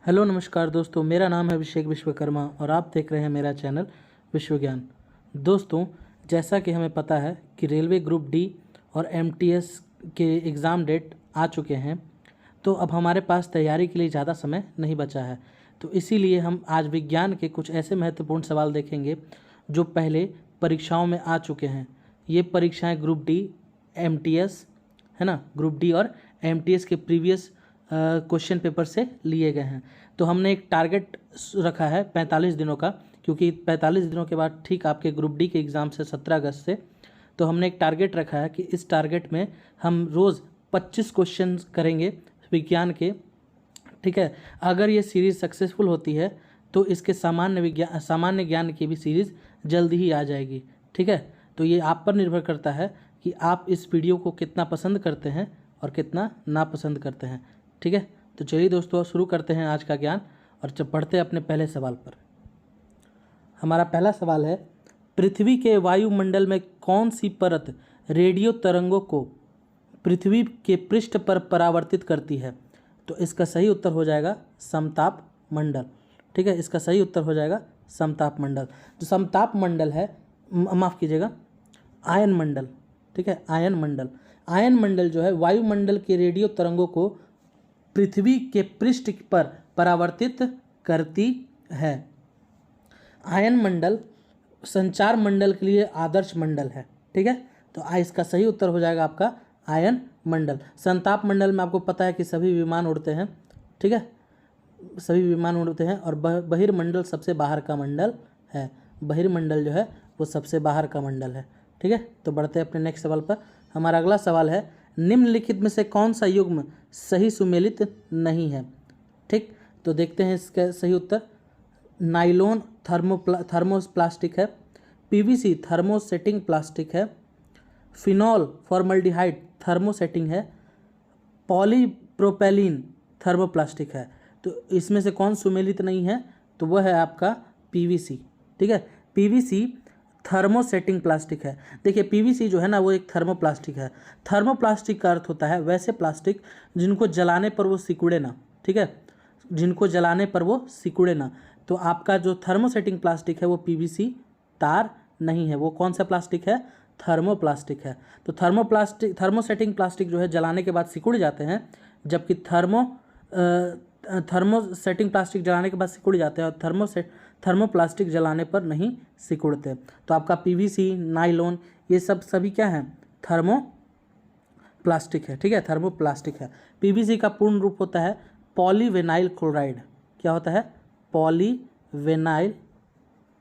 Hello नमस्कार दोस्तों, मेरा नाम है अभिषेक विश्वकर्मा और आप देख रहे हैं मेरा चैनल विश्व ज्ञान। दोस्तों, जैसा कि हमें पता है कि रेलवे ग्रुप डी और एमटीएस के एग्ज़ाम डेट आ चुके हैं, तो अब हमारे पास तैयारी के लिए ज़्यादा समय नहीं बचा है। तो इसीलिए हम आज विज्ञान के कुछ ऐसे महत्वपूर्ण सवाल देखेंगे जो पहले परीक्षाओं में आ चुके हैं। ये परीक्षाएँ ग्रुप डी, एमटीएस, है ना, ग्रुप डी और एमटीएस के प्रीवियस क्वेश्चन पेपर से लिए गए हैं। तो हमने एक टारगेट रखा है 45 दिनों का, क्योंकि 45 दिनों के बाद ठीक आपके ग्रुप डी के एग्ज़ाम से 17 अगस्त से, तो हमने एक टारगेट रखा है कि इस टारगेट में हम रोज़ 25 क्वेश्चन करेंगे विज्ञान के। ठीक है, अगर ये सीरीज़ सक्सेसफुल होती है तो इसके सामान्य ज्ञान की भी सीरीज़ जल्दी ही आ जाएगी। ठीक है, तो ये आप पर निर्भर करता है कि आप इस वीडियो को कितना पसंद करते हैं और कितना नापसंद करते हैं। ठीक है, तो चलिए दोस्तों शुरू करते हैं आज का ज्ञान और जब पढ़ते हैं अपने पहले सवाल पर। हमारा पहला सवाल है, पृथ्वी के वायुमंडल में कौन सी परत रेडियो तरंगों को पृथ्वी के पृष्ठ पर परावर्तित करती है? तो इसका सही उत्तर हो जाएगा समताप मंडल। ठीक है, इसका सही उत्तर हो जाएगा समताप मंडल। जो समताप मंडल है, माफ़ कीजिएगा, आयन मंडल। ठीक है, आयन मंडल। आयन मंडल जो है वायुमंडल के रेडियो तरंगों को पृथ्वी के पृष्ठ पर परावर्तित करती है। आयन मंडल संचार मंडल के लिए आदर्श मंडल है। ठीक है, तो इसका सही उत्तर हो जाएगा आपका आयन मंडल। संताप मंडल में आपको पता है कि सभी विमान उड़ते हैं। ठीक है, सभी विमान उड़ते हैं और बहिर्मंडल सबसे बाहर का मंडल है। बहिर्मंडल जो है वो सबसे बाहर का मंडल है। ठीक है, तो बढ़ते हैं अपने नेक्स्ट सवाल पर। हमारा अगला सवाल है, निम्नलिखित में से कौन सा युग्म सही सुमेलित नहीं है? ठीक, तो देखते हैं इसका सही उत्तर। नाइलॉन थर्मोप्लास्टिक है, पीवीसी थर्मोसेटिंग प्लास्टिक है, फिनॉल फॉर्मल्डिहाइड थर्मोसेटिंग है, पॉलीप्रोपेलिन थर्मोप्लास्टिक है। तो इसमें से कौन सुमेलित नहीं है? तो वह है आपका पीवीसी। ठीक है, पीवीसी थर्मोसेटिंग प्लास्टिक है। देखिए, पीवीसी जो है ना वो एक थर्मोप्लास्टिक है। थर्मोप्लास्टिक का अर्थ होता है वैसे प्लास्टिक जिनको जलाने पर वो सिकुड़े ना। ठीक है, जिनको जलाने पर वो सिकुड़े ना। तो आपका जो थर्मोसेटिंग प्लास्टिक है वो पीवीसी तार नहीं है। वो कौन सा प्लास्टिक है? थर्मोप्लास्टिक है। तो थर्मोसेटिंग प्लास्टिक जो है जलाने के बाद सिकुड़ जाते हैं, जबकि थर्मोसेटिंग प्लास्टिक जलाने के बाद सिकुड़ जाते हैं और थर्मोप्लास्टिक जलाने पर नहीं सिकुड़ते। तो आपका पीवीसी, नाइलॉन, ये सभी क्या हैं? थर्मोप्लास्टिक है। ठीक है, थर्मोप्लास्टिक है। पीवीसी का पूर्ण रूप होता है पॉलीविनाइल क्लोराइड। क्या होता है? Polyvinyl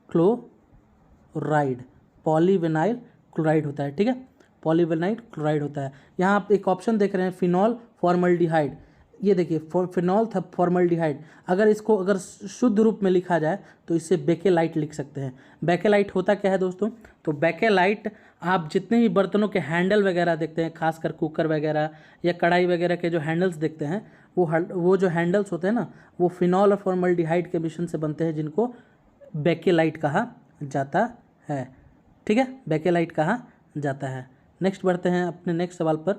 chloride. पॉलीविनाइल क्लोराइड होता है। ठीक है, पॉलीविनाइल क्लोराइड होता है। यहाँ आप एक ऑप्शन देख रहे हैं फिनॉल फॉर्मल्डिहाइड। ये देखिए, फिनॉल फॉर्मल्डिहाइड, अगर शुद्ध रूप में लिखा जाए तो इसे बेकेलाइट लिख सकते हैं। बेकेलाइट होता क्या है दोस्तों? तो बेकेलाइट आप जितने भी बर्तनों के हैंडल वगैरह देखते हैं, खासकर कुकर वगैरह या कढ़ाई वगैरह के जो हैंडल्स देखते हैं, वो जो हैंडल्स होते हैं ना, वो फिनॉल और फॉर्मल्डिहाइड के मिश्रण से बनते हैं, जिनको बेकेलाइट कहा जाता है। ठीक है, बेकेलाइट कहा जाता है। नेक्स्ट बढ़ते हैं अपने नेक्स्ट सवाल पर।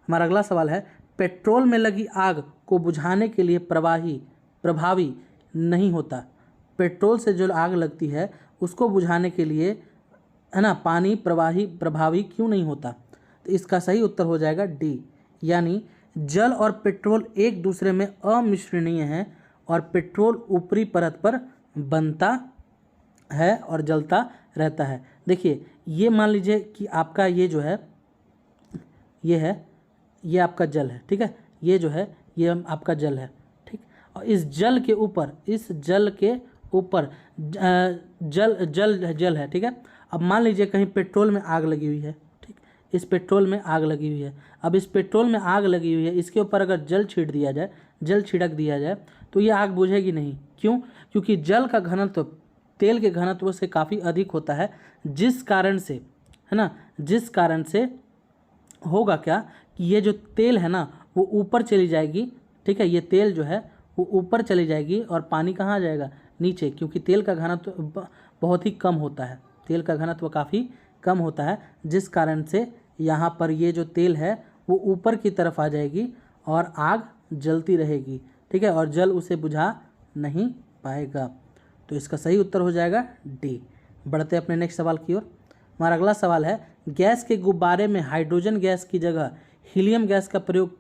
हमारा अगला सवाल है, पेट्रोल में लगी आग को बुझाने के लिए प्रभावी नहीं होता। पेट्रोल से जो आग लगती है उसको बुझाने के लिए, है ना, पानी प्रभावी क्यों नहीं होता? तो इसका सही उत्तर हो जाएगा डी, यानी जल और पेट्रोल एक दूसरे में अमिश्रणीय हैं और पेट्रोल ऊपरी परत पर बनता है और जलता रहता है। देखिए, ये मान लीजिए कि आपका ये जो है ये आपका जल है। ठीक है, ये जो है ये आपका जल है। ठीक, और इस जल के ऊपर जल है। ठीक है, अब मान लीजिए कहीं पेट्रोल में आग लगी हुई है। ठीक, इस पेट्रोल में आग लगी हुई है। अब इस पेट्रोल में आग लगी हुई है, इसके ऊपर अगर जल छिड़क दिया जाए तो ये आग बुझेगी नहीं। क्यों? क्योंकि जल का घनत्व तेल के घनत्व से काफ़ी अधिक होता है, जिस कारण से, है ना, जिस कारण से होगा क्या कि ये जो तेल है ना वो ऊपर चली जाएगी। ठीक है, ये तेल जो है वो ऊपर चली जाएगी और पानी कहाँ आ जाएगा? नीचे, क्योंकि तेल का घनत्व बहुत ही कम होता है। तेल का घनत्व काफ़ी कम होता है, जिस कारण से यहाँ पर ये जो तेल है वो ऊपर की तरफ आ जाएगी और आग जलती रहेगी। ठीक है, और जल उसे बुझा नहीं पाएगा। तो इसका सही उत्तर हो जाएगा डी। बढ़ते अपने नेक्स्ट सवाल की ओर। हमारा अगला सवाल है, गैस के गुब्बारे में हाइड्रोजन गैस की जगह हीलियम गैस का प्रयोग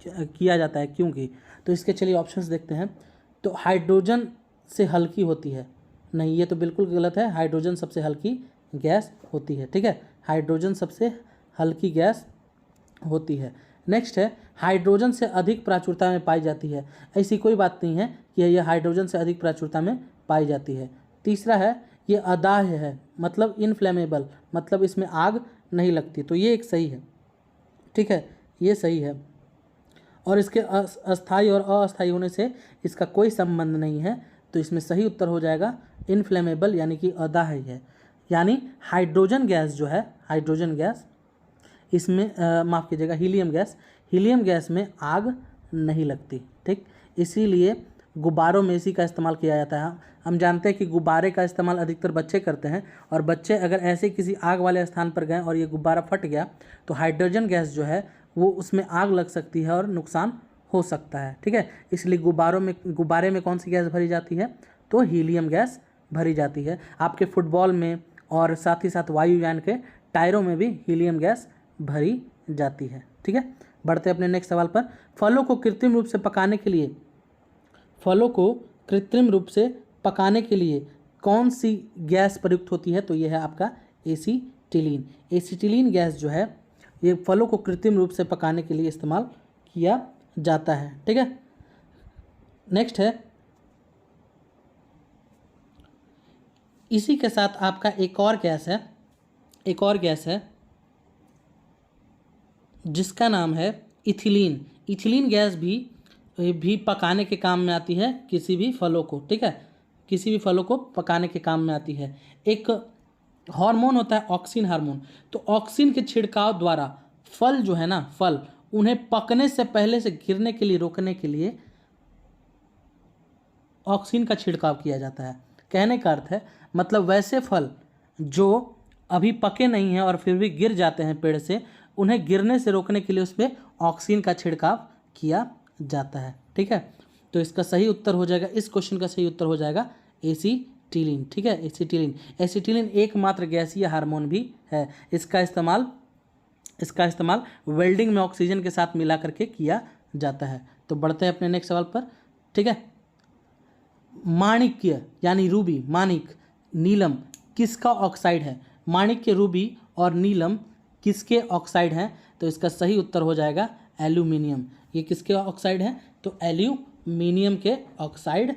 किया जाता है, क्योंकि? तो इसके चलिए ऑप्शंस देखते हैं। तो हाइड्रोजन से हल्की होती है, नहीं, ये तो बिल्कुल गलत है। हाइड्रोजन सबसे हल्की गैस होती है, ठीक है, हाइड्रोजन सबसे हल्की गैस होती है। नेक्स्ट है, हाइड्रोजन से अधिक प्राचुरता में पाई जाती है। ऐसी कोई बात नहीं है कि यह हाइड्रोजन से अधिक प्राचुरता में पाई जाती है। तीसरा है, ये अदाह्य है, मतलब इनफ्लेमेबल, मतलब इसमें आग नहीं लगती। तो ये एक सही है, ठीक है, ये सही है। और इसके अस्थायी और अस्थायी होने से इसका कोई संबंध नहीं है। तो इसमें सही उत्तर हो जाएगा इनफ्लेमेबल, यानी कि अदाह्य है। यानी हाइड्रोजन गैस जो है, हाइड्रोजन गैस, इसमें माफ़ कीजिएगा, हीलियम गैस में आग नहीं लगती, ठीक। इसीलिए गुब्बारों में इसी का इस्तेमाल किया जाता है। हम जानते हैं कि गुब्बारे का इस्तेमाल अधिकतर बच्चे करते हैं, और बच्चे अगर ऐसे किसी आग वाले स्थान पर गए और ये गुब्बारा फट गया तो हाइड्रोजन गैस जो है वो उसमें आग लग सकती है और नुकसान हो सकता है, ठीक है। इसलिए गुब्बारे में कौन सी गैस भरी जाती है? तो हीलियम गैस भरी जाती है। आपके फुटबॉल में और साथ ही साथ वायुयान के टायरों में भी हीलियम गैस भरी जाती है, ठीक है। बढ़ते अपने नेक्स्ट सवाल पर। फलों को कृत्रिम रूप से पकाने के लिए कौन सी गैस प्रयुक्त होती है? तो यह है आपका एसीटिलीन। एसीटिलीन गैस जो है ये फलों को कृत्रिम रूप से पकाने के लिए इस्तेमाल किया जाता है, ठीक है। नेक्स्ट है, इसी के साथ आपका एक और गैस है जिसका नाम है इथिलीन। इथिलीन गैस भी पकाने के काम में आती है किसी भी फलों को, ठीक है, किसी भी फलों को पकाने के काम में आती है। एक हार्मोन होता है ऑक्सिन हार्मोन, तो ऑक्सिन के छिड़काव द्वारा फल जो है ना, फल उन्हें पकने से पहले से गिरने के लिए रोकने के लिए ऑक्सिन का छिड़काव किया जाता है। कहने का अर्थ है, मतलब वैसे फल जो अभी पके नहीं हैं और फिर भी गिर जाते हैं पेड़ से, उन्हें गिरने से रोकने के लिए उसमें ऑक्सिन का छिड़काव किया जाता है, ठीक है। तो इसका सही उत्तर हो जाएगा, इस क्वेश्चन का सही उत्तर हो जाएगा एसीटिलीन, ठीक है, एसीटिलीन एकमात्र गैसीय हार्मोन भी है। इसका इस्तेमाल वेल्डिंग में ऑक्सीजन के साथ मिला करके किया जाता है। तो बढ़ते हैं अपने नेक्स्ट सवाल पर, ठीक है। माणिक्य यानी रूबी, माणिक, नीलम किसका ऑक्साइड है? माणिक्य, रूबी और नीलम किसके ऑक्साइड हैं? तो इसका सही उत्तर हो जाएगा एल्यूमिनियम। ये किसके ऑक्साइड हैं? तो एल्यूमिनियम के ऑक्साइड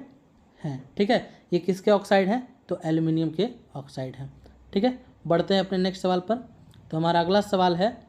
हैं, ठीक है। ये किसके ऑक्साइड हैं? तो एल्यूमिनियम के ऑक्साइड हैं, ठीक है। बढ़ते हैं अपने नेक्स्ट सवाल पर। तो हमारा अगला सवाल है,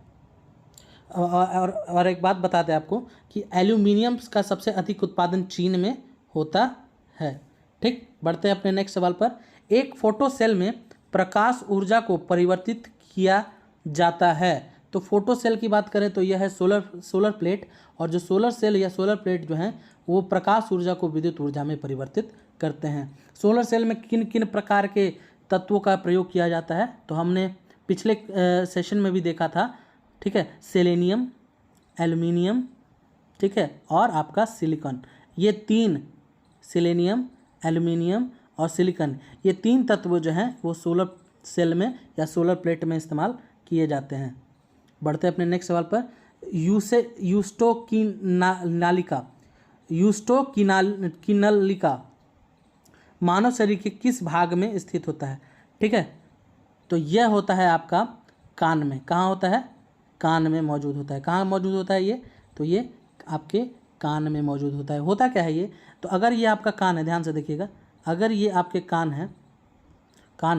और एक बात बता दें आपको कि एल्यूमिनियम का सबसे अधिक उत्पादन चीन में होता है, ठीक। बढ़ते हैं अपने नेक्स्ट सवाल पर। एक फोटो सेल में प्रकाश ऊर्जा को परिवर्तित किया जाता है। तो फोटो सेल की बात करें तो यह है सोलर प्लेट, और जो सोलर सेल या सोलर प्लेट जो हैं वो प्रकाश ऊर्जा को विद्युत ऊर्जा में परिवर्तित करते हैं। सोलर सेल में किन किन प्रकार के तत्वों का प्रयोग किया जाता है? तो हमने पिछले सेशन में भी देखा था, ठीक है, सेलेनियम, एल्युमिनियम, ठीक है, और आपका सिलिकॉन। ये तीन, सेलेनियम, एल्युमिनियम और सिलिकॉन, ये तीन तत्व जो हैं वो सोलर सेल में या सोलर प्लेट में इस्तेमाल किए जाते हैं। बढ़ते हैं अपने नेक्स्ट सवाल पर। यूस्टोकिनलिका मानव शरीर के किस भाग में स्थित होता है? ठीक है, तो यह होता है आपका कान में। कहाँ होता है? कान में मौजूद होता है। कहाँ मौजूद होता है ये? तो ये आपके कान में मौजूद होता है। होता क्या है ये? तो अगर ये आपका कान है, ध्यान से देखिएगा, अगर ये आपके कान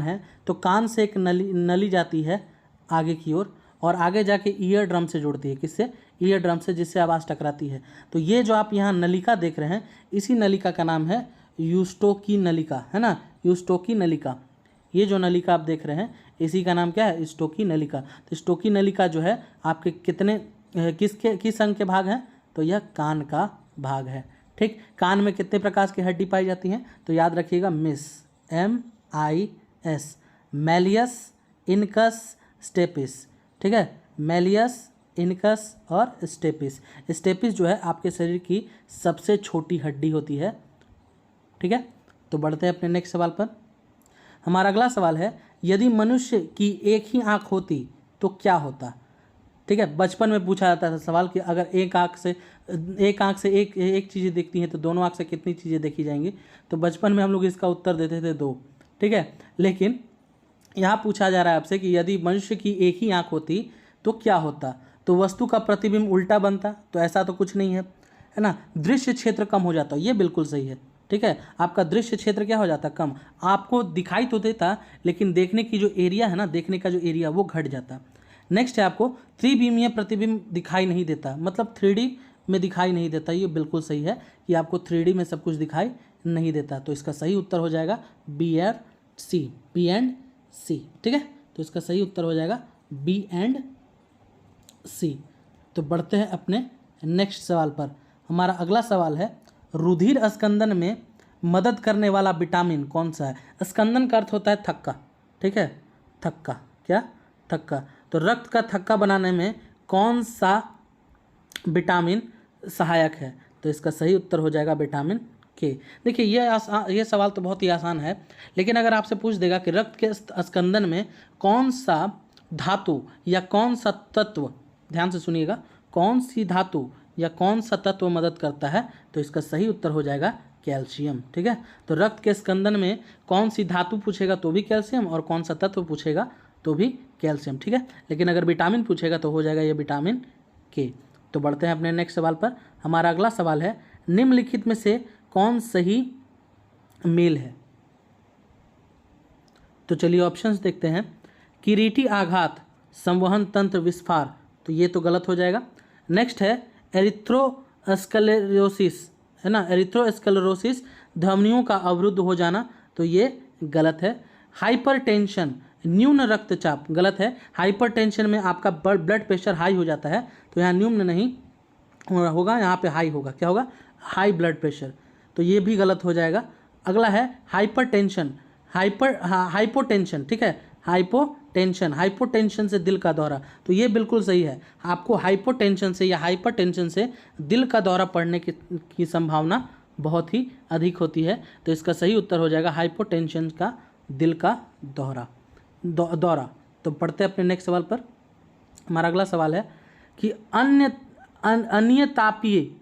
है तो कान से एक नली जाती है आगे की ओर, और आगे जाके ईयर ड्रम से जुड़ती है। किससे? ईयर ड्रम से, जिससे आवाज़ टकराती है। तो ये जो आप यहाँ नलिका देख रहे हैं, इसी नलिका का नाम है यूस्टोकिनलिका, है ना, यूस्टोकिनलिका। ये जो नलिका आप देख रहे हैं इसी का नाम क्या है? स्टोकिनलिका। तो स्टोकिनलिका जो है आपके किस अंग के भाग हैं? तो यह कान का भाग है। ठीक, कान में कितने प्रकार की हड्डी पाई जाती हैं? तो याद रखिएगा, MIS, मैलियस, इनकस, स्टेपिस। ठीक है, मैलियस, इनकस और स्टेपिस। स्टेपिस जो है आपके शरीर की सबसे छोटी हड्डी होती है। ठीक है, तो बढ़ते हैं अपने नेक्स्ट सवाल पर। हमारा अगला सवाल है, यदि मनुष्य की एक ही आँख होती तो क्या होता। ठीक है, बचपन में पूछा जाता था सवाल कि अगर एक आँख से एक चीज़ें दिखती हैं तो दोनों आँख से कितनी चीज़ें देखी जाएंगी। तो बचपन में हम लोग इसका उत्तर देते थे 2। ठीक है, लेकिन यहाँ पूछा जा रहा है आपसे कि यदि मनुष्य की एक ही आँख होती तो क्या होता। तो वस्तु का प्रतिबिंब उल्टा बनता, तो ऐसा तो कुछ नहीं है, है ना। दृश्य क्षेत्र कम हो जाता, ये बिल्कुल सही है। ठीक है, आपका दृश्य क्षेत्र क्या हो जाता, कम। आपको दिखाई तो देता, लेकिन देखने की जो एरिया है ना, देखने का जो एरिया वो घट जाता। नेक्स्ट है आपको त्रिविमीय प्रतिबिंब दिखाई नहीं देता, मतलब 3D में दिखाई नहीं देता। ये बिल्कुल सही है कि आपको 3D में सब कुछ दिखाई नहीं देता। तो इसका सही उत्तर हो जाएगा बी एंड सी। ठीक है, तो इसका सही उत्तर हो जाएगा बी एंड सी। तो बढ़ते हैं अपने नेक्स्ट सवाल पर। हमारा अगला सवाल है, रुधिर स्कंदन में मदद करने वाला विटामिन कौन सा है। स्कंदन का अर्थ होता है थक्का। ठीक है, थक्का, क्या, थक्का। तो रक्त का थक्का बनाने में कौन सा विटामिन सहायक है। तो इसका सही उत्तर हो जाएगा विटामिन के। देखिए ये सवाल तो बहुत ही आसान है, लेकिन अगर आपसे पूछ देगा कि रक्त के स्कंदन में कौन सा धातु या कौन सा तत्व, ध्यान से सुनिएगा, कौन सी धातु या कौन सा तत्व मदद करता है, तो इसका सही उत्तर हो जाएगा कैल्शियम। ठीक है, तो रक्त के स्कंदन में कौन सी धातु पूछेगा तो भी कैल्शियम, और कौन सा तत्व पूछेगा तो भी कैल्शियम। ठीक है, लेकिन अगर विटामिन पूछेगा तो हो जाएगा ये विटामिन के। तो बढ़ते हैं अपने नेक्स्ट सवाल पर। हमारा अगला सवाल है, निम्नलिखित में से कौन सही मेल है। तो चलिए ऑप्शंस देखते हैं। किरीटी आघात, संवहन तंत्र विस्फार, तो ये तो गलत हो जाएगा। नेक्स्ट है एरिथ्रोस्क्लेरोसिस, है ना, एरिथ्रोस्क्लेरोसिस, धमनियों का अवरुद्ध हो जाना, तो ये गलत है। हाइपरटेंशन, न्यून रक्तचाप, गलत है। हाइपरटेंशन में आपका ब्लड प्रेशर हाई हो जाता है, तो यहाँ न्यून नहीं होगा, यहाँ पे हाई होगा। क्या होगा, हाई ब्लड प्रेशर, तो ये भी गलत हो जाएगा। अगला है हाइपरटेंशन, हाइपोटेंशन। ठीक है, हाइपोटेंशन से दिल का दौरा, तो ये बिल्कुल सही है। आपको हाइपोटेंशन से या हाइपरटेंशन से दिल का दौरा पड़ने की संभावना बहुत ही अधिक होती है। तो इसका सही उत्तर हो जाएगा हाइपोटेंशन का दिल का दौरा। तो पढ़ते हैं अपने नेक्स्ट सवाल पर। हमारा अगला सवाल है कि अनियततापी,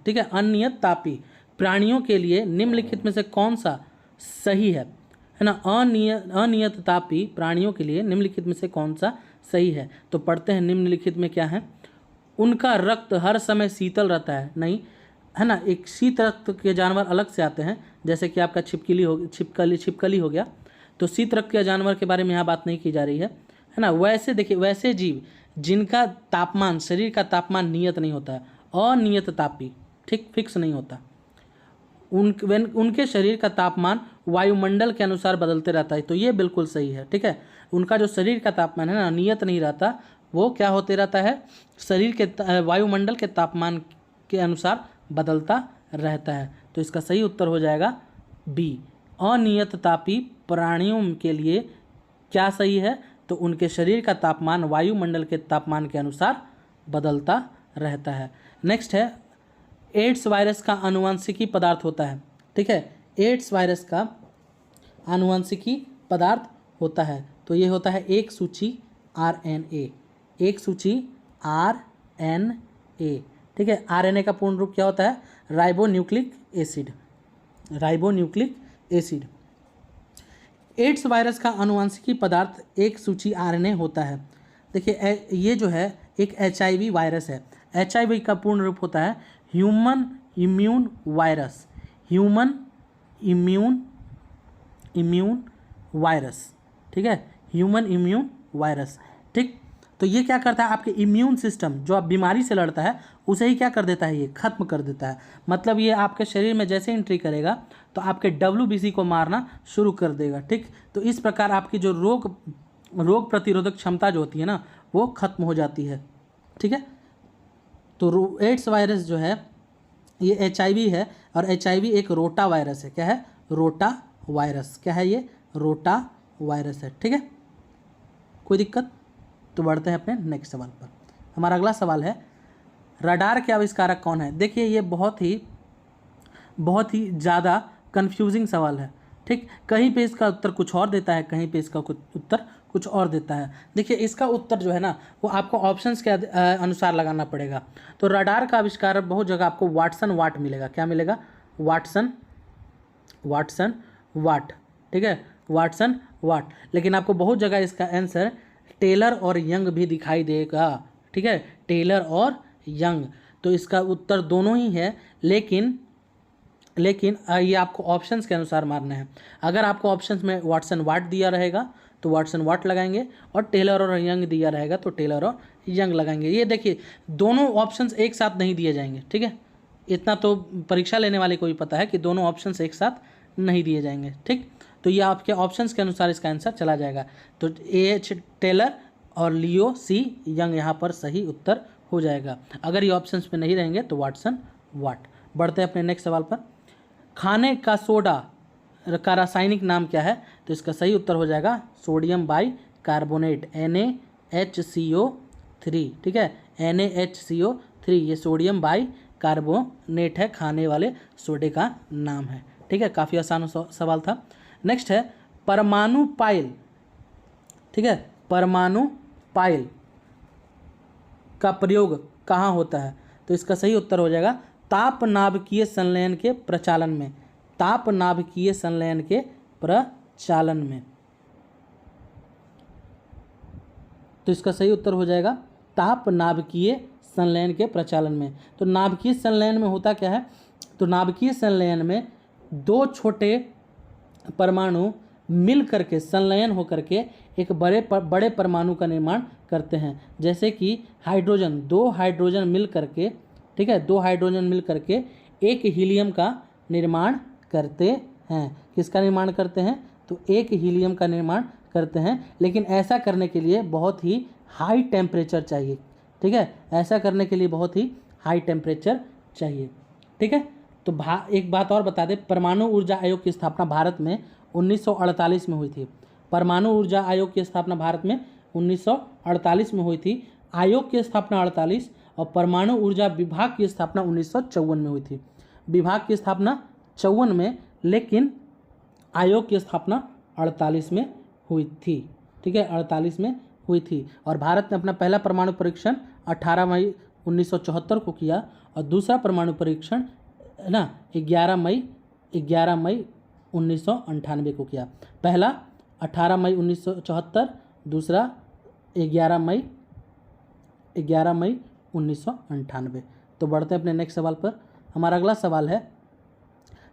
ठीक है, अनियततापी प्राणियों के लिए निम्नलिखित में से कौन सा सही है ना। अनियततापी प्राणियों के लिए निम्नलिखित में से कौन सा सही है। तो पढ़ते हैं निम्नलिखित में क्या है। उनका रक्त हर समय शीतल रहता है, नहीं, है ना। एक शीत रक्त के जानवर अलग से आते हैं, जैसे कि आपका छिपकली हो गया। तो शीत रक्त के जानवर के बारे में यहाँ बात नहीं की जा रही है ना। वैसे देखिए, वैसे जीव जिनका तापमान, शरीर का तापमान नियत नहीं होता है, अनियत तापी, ठीक, फिक्स नहीं होता, उनके शरीर का तापमान वायुमंडल के अनुसार बदलते रहता है। तो ये बिल्कुल सही है। ठीक है, उनका जो शरीर का तापमान है ना, नियत नहीं रहता, वो क्या होते रहता है, शरीर के वायुमंडल के तापमान के अनुसार बदलता रहता है। तो इसका सही उत्तर हो जाएगा बी। अनियत तापी प्राणियों के लिए क्या सही है, तो उनके शरीर का तापमान वायुमंडल के तापमान के अनुसार बदलता रहता है। नेक्स्ट है, एड्स वायरस का आनुवंशिकी पदार्थ होता है। ठीक है, एड्स वायरस का आनुवंशिकी पदार्थ होता है, तो ये होता है एक सूची RNA, एक सूची RNA। ठीक है, RNA का पूर्ण रूप क्या होता है, ribonucleic acid, ribonucleic acid. AIDS virus का आनुवंशिकी पदार्थ एक सूची RNA होता है। देखिए ये जो है एक HIV वायरस है। HIV का पूर्ण रूप होता है human immune virus, human immune virus. ठीक है, ह्यूमन इम्यून वायरस। ठीक, तो ये क्या करता है, आपके इम्यून सिस्टम जो आप बीमारी से लड़ता है उसे ही क्या कर देता है, ये खत्म कर देता है। मतलब ये आपके शरीर में जैसे एंट्री करेगा तो आपके WBC को मारना शुरू कर देगा। ठीक, तो इस प्रकार आपकी जो रोग प्रतिरोधक क्षमता जो होती है ना, वो खत्म हो जाती है। ठीक है, तो एड्स वायरस जो है ये HIV है, और HIV एक रोटा वायरस है। क्या है, रोटा वायरस। क्या है ये, रोटा वायरस है। ठीक है, कोई दिक्कत। तो बढ़ते हैं अपने नेक्स्ट सवाल पर। हमारा अगला सवाल है, रडार के आविष्कारक कौन है? देखिए ये बहुत ही ज़्यादा कंफ्यूजिंग सवाल है, ठीक। कहीं पे इसका उत्तर कुछ और देता है, कहीं पे इसका उत्तर कुछ और देता है। देखिए इसका उत्तर जो है ना वो आपको ऑप्शंस के अनुसार लगाना पड़ेगा। तो रडार का आविष्कार बहुत जगह आपको वाटसन वाट मिलेगा। क्या मिलेगा? वाटसन वाट, ठीक है, वाटसन वाट। लेकिन आपको बहुत जगह इसका आंसर टेलर और यंग भी दिखाई देगा, ठीक है, टेलर और यंग। तो इसका उत्तर दोनों ही है, लेकिन ये आपको ऑप्शंस के अनुसार मारना है। अगर आपको ऑप्शंस में वाटसन वाट दिया रहेगा तो वाटसन वाट लगाएंगे, और टेलर और यंग दिया रहेगा तो टेलर और यंग लगाएंगे। ये देखिए दोनों ऑप्शंस एक साथ नहीं दिए जाएंगे, ठीक है। इतना तो परीक्षा लेने वाले को भी पता है कि दोनों ऑप्शंस एक साथ नहीं दिए जाएंगे, ठीक। तो ये आपके ऑप्शंस के अनुसार इसका आंसर चला जाएगा। तो एच टेलर और लियो सी यंग यहाँ पर सही उत्तर हो जाएगा। अगर ये ऑप्शंस में नहीं रहेंगे तो वाटसन वाट। बढ़ते हैं अपने नेक्स्ट सवाल पर। खाने का सोडा का रासायनिक नाम क्या है? तो इसका सही उत्तर हो जाएगा सोडियम बाई कार्बोनेट, NaHCO3, ठीक है, NaHCO3। ये सोडियम बाई कार्बोनेट है, खाने वाले सोडे का नाम है, ठीक है। काफ़ी आसान सवाल था। नेक्स्ट है परमाणु पाइल, ठीक है, परमाणु पाइल का प्रयोग कहाँ होता है? तो इसका सही उत्तर हो जाएगा ताप नाभिकीय संलयन के प्रचालन में, ताप नाभिकीय संलयन के प्रचालन में। तो इसका सही उत्तर हो जाएगा ताप नाभिकीय संलयन के प्रचालन में। तो नाभिकीय संलयन में होता क्या है? तो नाभिकीय संलयन में दो छोटे परमाणु मिल करके संलयन होकर के एक बड़े परमाणु का निर्माण करते हैं। जैसे कि हाइड्रोजन, दो हाइड्रोजन मिल करके, ठीक है, दो हाइड्रोजन मिल करके एक हीलियम का निर्माण करते हैं। किसका निर्माण करते हैं? तो एक हीलियम का निर्माण करते हैं। लेकिन ऐसा करने के लिए बहुत ही हाई टेम्परेचर चाहिए, ठीक है, ऐसा करने के लिए बहुत ही हाई टेम्परेचर चाहिए, ठीक है। तो एक बात और बता दें, परमाणु ऊर्जा आयोग की स्थापना भारत में 1948 में हुई थी। परमाणु ऊर्जा आयोग की स्थापना भारत में 1948 में हुई थी। आयोग की स्थापना 48 और परमाणु ऊर्जा विभाग की स्थापना 1954 में हुई थी। विभाग की स्थापना 54 में, लेकिन आयोग की स्थापना 48 में हुई थी, ठीक है, 48 में हुई थी। और भारत ने अपना पहला परमाणु परीक्षण 18 मई 1974 को किया, और दूसरा परमाणु परीक्षण है ना 11 मई 1998 को किया। पहला 18 मई 1974, दूसरा 11 मई 1998। तो बढ़ते हैं अपने नेक्स्ट सवाल पर। हमारा अगला सवाल है,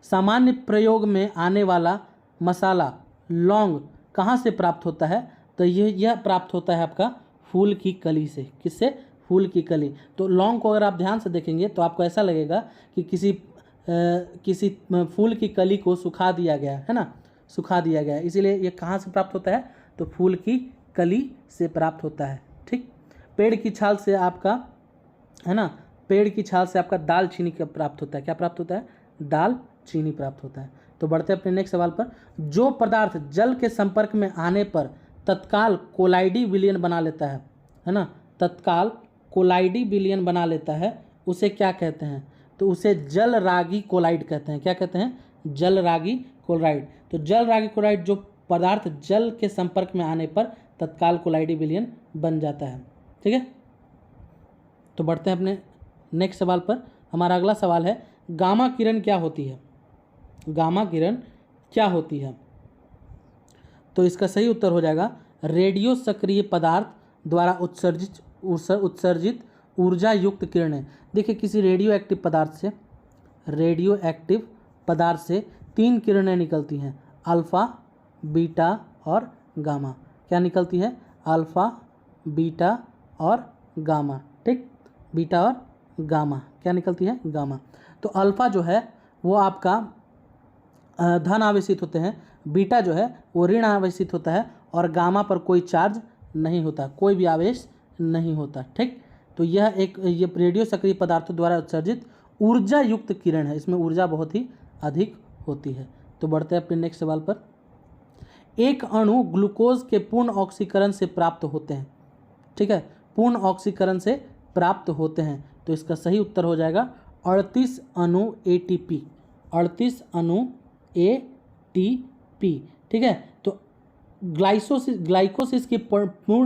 सामान्य प्रयोग में आने वाला मसाला लौंग कहाँ से प्राप्त होता है? तो यह प्राप्त होता है आपका फूल की कली से। किससे? फूल की कली। तो लौंग को अगर आप ध्यान से देखेंगे तो आपको ऐसा लगेगा कि किसी फूल की कली को सुखा दिया गया है ना, सुखा दिया गया है। इसीलिए ये कहाँ से प्राप्त होता है? तो फूल की कली से प्राप्त होता है, ठीक। पेड़ की छाल से आपका है ना, पेड़ की छाल से आपका दाल चीनी का प्राप्त होता है। क्या प्राप्त होता है? दाल चीनी प्राप्त होता है। तो बढ़ते हैं अपने नेक्स्ट सवाल पर। जो पदार्थ जल के संपर्क में आने पर तत्काल कोलाइडी विलयन बना लेता है ना, तत्काल कोलाइडी विलयन बना लेता है, उसे क्या कहते हैं? तो उसे जल रागी क्लोराइड कहते हैं। क्या कहते हैं? जल रागी क्लोराइड। तो जल रागी क्लोराइड जो पदार्थ जल के संपर्क में आने पर तत्काल कोलाइडी विलयन बन जाता है, ठीक है। तो बढ़ते हैं अपने नेक्स्ट सवाल पर। हमारा अगला सवाल है, गामा किरण क्या होती है? गामा किरण क्या होती है? तो इसका सही उत्तर हो जाएगा रेडियो सक्रिय पदार्थ द्वारा उत्सर्जित ऊर्जा युक्त किरणें। देखिए किसी रेडियो एक्टिव पदार्थ से 3 किरणें निकलती हैं, अल्फ़ा, बीटा और गामा। क्या निकलती है? अल्फ़ा, बीटा और गामा, ठीक, बीटा और गामा। क्या निकलती है? गामा। तो अल्फ़ा जो है वो आपका धन आवेशित होते हैं, बीटा जो है वो ऋण आवेशित होता है, और गामा पर कोई चार्ज नहीं होता, कोई भी आवेश नहीं होता, ठीक। तो ये रेडियो सक्रिय पदार्थों द्वारा उत्सर्जित ऊर्जा युक्त किरण है। इसमें ऊर्जा बहुत ही अधिक होती है। तो बढ़ते हैं अपने नेक्स्ट सवाल पर। एक अणु ग्लूकोज के पूर्ण ऑक्सीकरण से प्राप्त होते हैं, ठीक है, पूर्ण ऑक्सीकरण से प्राप्त होते हैं। तो इसका सही उत्तर हो जाएगा 38 अणु ATP, 38 अणु ATP। ठीक है, तो ग्लाइकोसिस की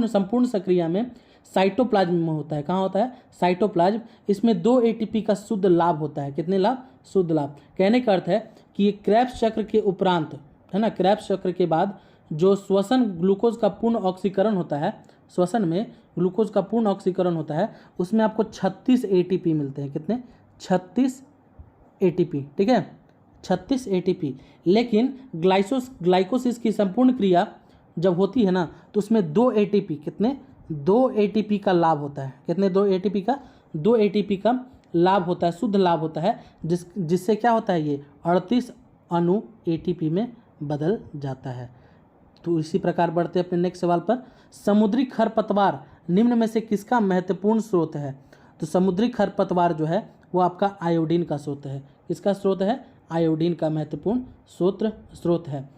संपूर्ण सक्रिया में साइटोप्लाज्म में होता है। कहाँ होता है? साइटोप्लाज्म। इसमें 2 ATP का शुद्ध लाभ होता है। कितने लाभ? शुद्ध लाभ। कहने का अर्थ है कि ये क्रेब्स चक्र के उपरांत, है ना, क्रेब्स चक्र के बाद जो श्वसन ग्लूकोज का पूर्ण ऑक्सीकरण होता है, श्वसन में ग्लूकोज का पूर्ण ऑक्सीकरण होता है, उसमें आपको 36 ATP मिलते हैं। कितने? 36 ATP। ठीक है, 36 ATP। लेकिन ग्लाइकोसिस की संपूर्ण क्रिया जब होती है ना, तो उसमें 2 ATP, कितने? 2 ATP का लाभ होता है। कितने? 2 ATP का 2 ATP का लाभ होता है, शुद्ध लाभ होता है, जिससे क्या होता है, ये 38 अणु ATP में बदल जाता है। तो इसी प्रकार बढ़ते हैं अपने नेक्स्ट सवाल पर। समुद्री खरपतवार निम्न में से किसका महत्वपूर्ण स्रोत है? तो समुद्री खरपतवार जो है वो आपका आयोडीन का स्रोत है। किसका स्रोत है? आयोडीन का महत्वपूर्ण स्रोत है।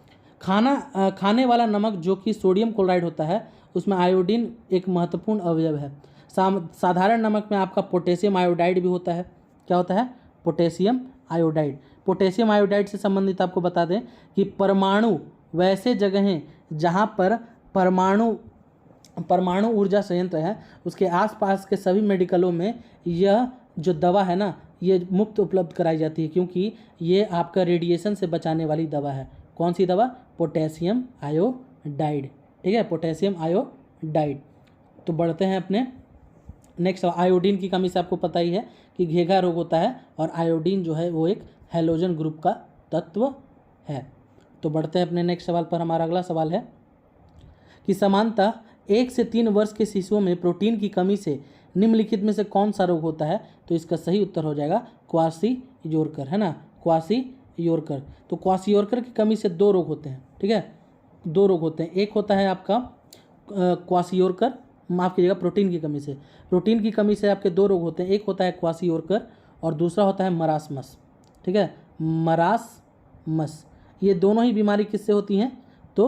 खाने वाला नमक जो कि सोडियम क्लोराइड होता है, उसमें आयोडीन एक महत्वपूर्ण अवयव है। साधारण नमक में आपका पोटेशियम आयोडाइड भी होता है। क्या होता है? Potassium iodide. पोटेशियम आयोडाइड से संबंधित आपको बता दें कि परमाणु वैसे जगह हैं जहाँ पर परमाणु ऊर्जा संयंत्र है, उसके आसपास के सभी मेडिकलों में यह जो दवा है ना, ये मुफ्त उपलब्ध कराई जाती है, क्योंकि ये आपका रेडिएशन से बचाने वाली दवा है। कौन सी दवा? Potassium iodide. ठीक है, पोटेशियम आयोडाइड। तो बढ़ते हैं अपने नेक्स्ट। आयोडीन की कमी से आपको पता ही है कि घेघा रोग होता है, और आयोडीन जो है वो एक हैलोजन ग्रुप का तत्व है। तो बढ़ते हैं अपने नेक्स्ट सवाल पर। हमारा अगला सवाल है कि सामान्यतः 1 से 3 वर्ष के शिशुओं में प्रोटीन की कमी से निम्नलिखित में से कौन सा रोग होता है? तो इसका सही उत्तर हो जाएगा क्वार्सी-योरकर, है ना, क्वार्सी-योरकर। तो क्वार्सी-योरकर की कमी से 2 रोग होते हैं। ठीक है, 2 रोग होते हैं। एक होता है आपका क्वार्सी-योरकर, माफ़ कीजिएगा, प्रोटीन की कमी से। प्रोटीन की कमी से आपके 2 रोग होते हैं। एक होता है क्वार्सी-योरकर और दूसरा होता है मरासमस। ठीक है, मरासमस। ये दोनों ही बीमारी किससे होती हैं? तो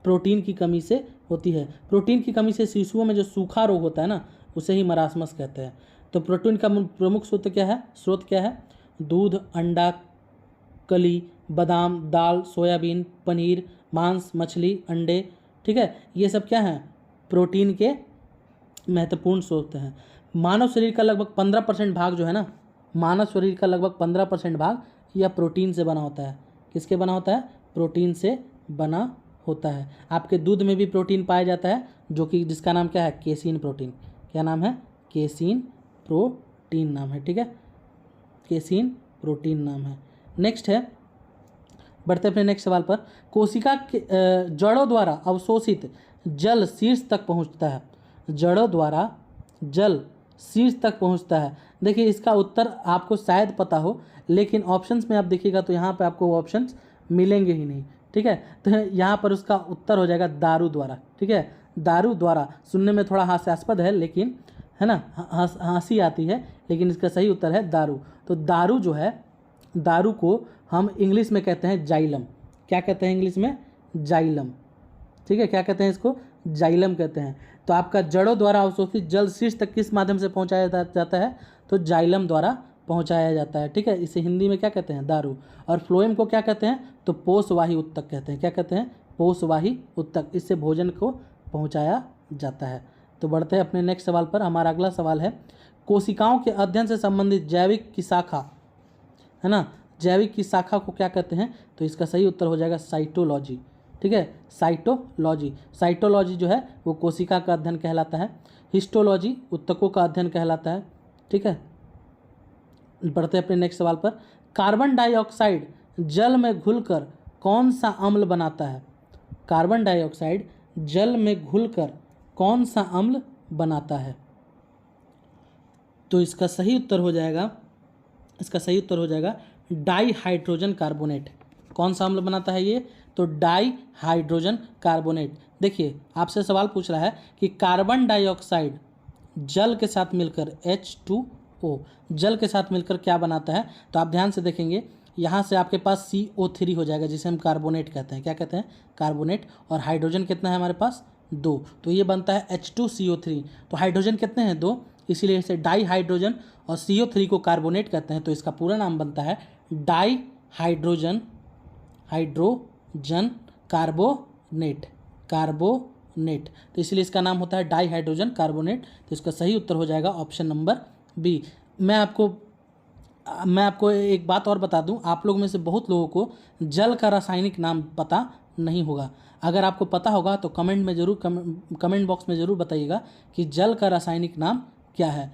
प्रोटीन की कमी से होती है। प्रोटीन की कमी से शिशुओं में जो सूखा रोग होता है ना, उसे ही मरासमस कहते हैं। तो प्रोटीन का प्रमुख स्रोत क्या है? दूध, अंडा, कली, बादाम, दाल, सोयाबीन, पनीर, मांस, मछली, अंडे। ठीक है, ये सब क्या हैं? प्रोटीन के महत्वपूर्ण स्रोत हैं। मानव शरीर का लगभग 15% भाग जो है ना, मानव शरीर का लगभग 15% भाग यह प्रोटीन से बना होता है। किसके बना होता है? प्रोटीन से बना होता है। आपके दूध में भी प्रोटीन पाया जाता है, जो कि जिसका नाम क्या है? Casein protein. क्या नाम है? केसीन प्रोटीन नाम है। ठीक है, केसीन प्रोटीन नाम है। नेक्स्ट है, बढ़ते अपने नेक्स्ट सवाल पर। कोशिका के जड़ों द्वारा अवशोषित जल शीर्ष तक पहुंचता है। जड़ों द्वारा जल शीर्ष तक पहुंचता है। देखिए, इसका उत्तर आपको शायद पता हो, लेकिन ऑप्शंस में आप देखिएगा तो यहाँ पे आपको ऑप्शंस मिलेंगे ही नहीं। ठीक है, तो यहाँ पर उसका उत्तर हो जाएगा दारू द्वारा। ठीक है, दारू द्वारा। सुनने में थोड़ा हास्यास्पद है, लेकिन है ना, हंसी आती है, लेकिन इसका सही उत्तर है दारू। तो दारू जो है, दारू को हम इंग्लिश में कहते हैं जाइलम। क्या कहते हैं इंग्लिश में? जाइलम। ठीक है, क्या कहते हैं इसको? जाइलम कहते हैं। तो आपका जड़ों द्वारा अवशोषित जल शीर्ष तक किस माध्यम से पहुंचाया जाता है? तो जाइलम द्वारा पहुंचाया जाता है। ठीक है, इसे हिंदी में क्या कहते हैं? दारू। और फ्लोएम को क्या कहते हैं? तो पोषवाही उत्तक कहते हैं। क्या कहते हैं? पोषवाही उत्तक। इससे भोजन को पहुंचाया जाता है। तो बढ़ते हैं अपने नेक्स्ट सवाल पर। हमारा अगला सवाल है, कोशिकाओं के अध्ययन से संबंधित जैविक की शाखा, है ना, जैविक की शाखा को क्या कहते हैं? तो इसका सही उत्तर हो जाएगा साइटोलॉजी। ठीक है, साइटोलॉजी। साइटोलॉजी जो है वो कोशिका का अध्ययन कहलाता है। हिस्टोलॉजी उत्तकों का अध्ययन कहलाता है। ठीक है, बढ़ते अपने नेक्स्ट सवाल पर। कार्बन डाइऑक्साइड जल में घुलकर कौन सा अम्ल बनाता है? कार्बन डाइऑक्साइड जल में घुलकर कौन सा अम्ल बनाता है? तो इसका सही उत्तर हो जाएगा डाई हाइड्रोजन कार्बोनेट। कौन सा अम्ल बनाता है ये? तो डाई हाइड्रोजन कार्बोनेट। देखिए, आपसे सवाल पूछ रहा है कि कार्बन डाइऑक्साइड जल के साथ मिलकर H2O जल के साथ मिलकर क्या बनाता है? तो आप ध्यान से देखेंगे, यहाँ से आपके पास CO3 हो जाएगा, जिसे हम कार्बोनेट कहते हैं। क्या कहते हैं? कार्बोनेट। और हाइड्रोजन कितना है हमारे पास? 2, तो ये बनता है H2CO3। तो हाइड्रोजन कितने हैं? 2, इसीलिए इसे डाई हाइड्रोजन, और CO3 को कार्बोनेट कहते हैं, तो इसका पूरा नाम बनता है डाई हाइड्रोजन कार्बोनेट। तो इसलिए इसका नाम होता है डाई हाइड्रोजन कार्बोनेट। तो इसका सही उत्तर हो जाएगा ऑप्शन नंबर बी। मैं आपको एक बात और बता दूं, आप लोग में से बहुत लोगों को जल का रासायनिक नाम पता नहीं होगा। अगर आपको पता होगा तो कमेंट बॉक्स में ज़रूर बताइएगा कि जल का रासायनिक नाम क्या है।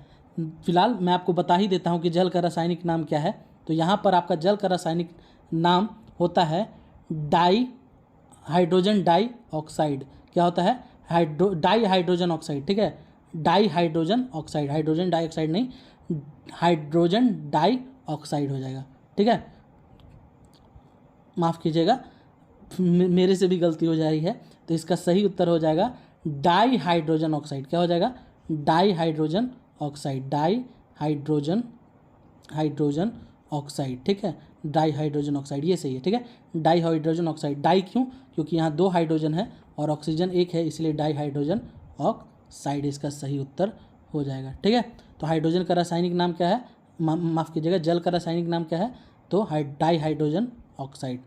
फिलहाल मैं आपको बता ही देता हूं कि जल का रासायनिक नाम क्या है। तो यहाँ पर आपका जल का रासायनिक नाम होता है हाइड्रोजन डाई ऑक्साइड। क्या होता है? Di hydrogen oxide. ठीक है, di hydrogen oxide, hydrogen di oxide नहीं, हाइड्रोजन डाई ऑक्साइड हो जाएगा। ठीक है, माफ़ कीजिएगा, मेरे से भी गलती हो जा रही है। तो इसका सही उत्तर हो जाएगा डाई हाइड्रोजन ऑक्साइड। क्या हो जाएगा? Die hydrogen oxide, hydrogen oxide. ठीक है, डाई हाइड्रोजन ऑक्साइड, ये सही है। ठीक है, डाई हाइड्रोजन ऑक्साइड। डाई क्यों? क्योंकि यहाँ 2 हाइड्रोजन है और ऑक्सीजन 1 है, इसलिए डाई हाइड्रोजन ऑक्साइड इसका सही उत्तर हो जाएगा। ठीक है, तो हाइड्रोजन का रासायनिक नाम क्या है? माफ़ कीजिएगा, जल का रासायनिक नाम क्या है? तो डाई हाइड्रोजन ऑक्साइड।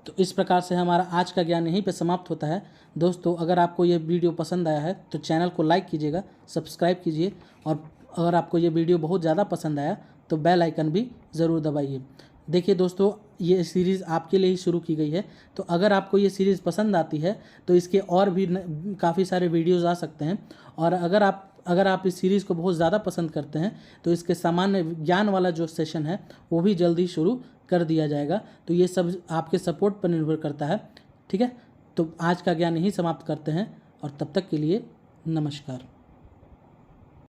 तो इस प्रकार से हमारा आज का ज्ञान यहीं पे समाप्त होता है। दोस्तों, अगर आपको ये वीडियो पसंद आया है तो चैनल को लाइक कीजिएगा, सब्सक्राइब कीजिए, और अगर आपको ये वीडियो बहुत ज़्यादा पसंद आया तो बेल आइकन भी ज़रूर दबाइए। देखिए दोस्तों, ये सीरीज़ आपके लिए ही शुरू की गई है, तो अगर आपको ये सीरीज़ पसंद आती है तो इसके और भी काफ़ी सारे वीडियोज़ आ सकते हैं। और अगर आप इस सीरीज़ को बहुत ज़्यादा पसंद करते हैं तो इसके सामान्य ज्ञान वाला जो सेशन है वो भी जल्दी शुरू कर दिया जाएगा। तो ये सब आपके सपोर्ट पर निर्भर करता है। ठीक है, तो आज का ज्ञान यहीं समाप्त करते हैं, और तब तक के लिए नमस्कार।